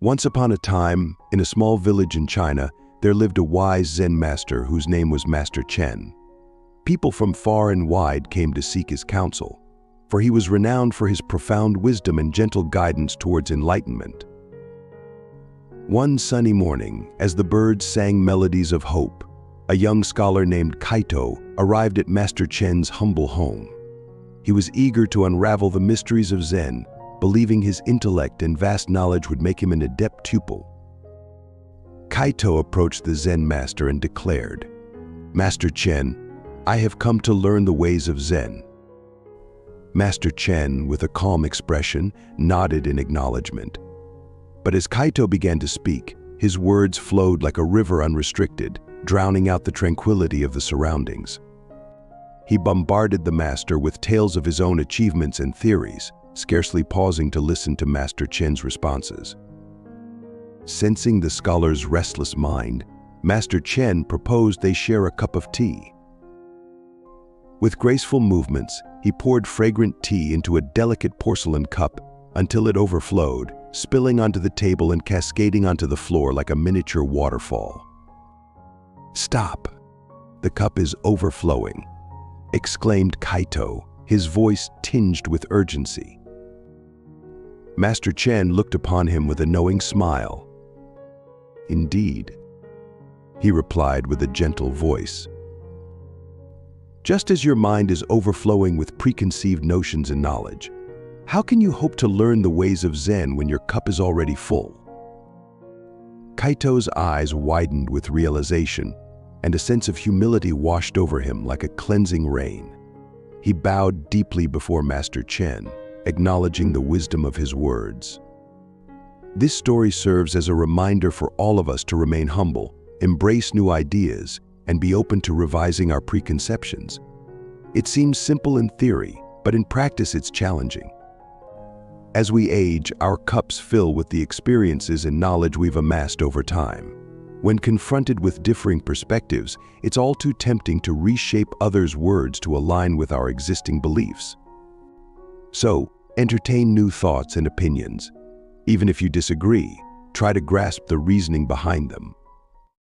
Once upon a time, in a small village in China, there lived a wise Zen master whose name was Master Chen. People from far and wide came to seek his counsel, for he was renowned for his profound wisdom and gentle guidance towards enlightenment. One sunny morning, as the birds sang melodies of hope, a young scholar named Kaito arrived at Master Chen's humble home. He was eager to unravel the mysteries of Zen, believing his intellect and vast knowledge would make him an adept pupil. Kaito approached the Zen master and declared, "Master Chen, I have come to learn the ways of Zen." Master Chen, with a calm expression, nodded in acknowledgement. But as Kaito began to speak, his words flowed like a river unrestricted, drowning out the tranquility of the surroundings. He bombarded the master with tales of his own achievements and theories, scarcely pausing to listen to Master Chen's responses. Sensing the scholar's restless mind, Master Chen proposed they share a cup of tea. With graceful movements, he poured fragrant tea into a delicate porcelain cup until it overflowed, spilling onto the table and cascading onto the floor like a miniature waterfall. "Stop! The cup is overflowing," exclaimed Kaito, his voice tinged with urgency. Master Chen looked upon him with a knowing smile. "Indeed," he replied with a gentle voice. "Just as your mind is overflowing with preconceived notions and knowledge, how can you hope to learn the ways of Zen when your cup is already full?" Kaito's eyes widened with realization, and a sense of humility washed over him like a cleansing rain. He bowed deeply before Master Chen, acknowledging the wisdom of his words. This story serves as a reminder for all of us to remain humble, embrace new ideas, and be open to revising our preconceptions. It seems simple in theory, but in practice it's challenging. As we age, our cups fill with the experiences and knowledge we've amassed over time. When confronted with differing perspectives, it's all too tempting to reshape others' words to align with our existing beliefs. So, entertain new thoughts and opinions. Even if you disagree, try to grasp the reasoning behind them.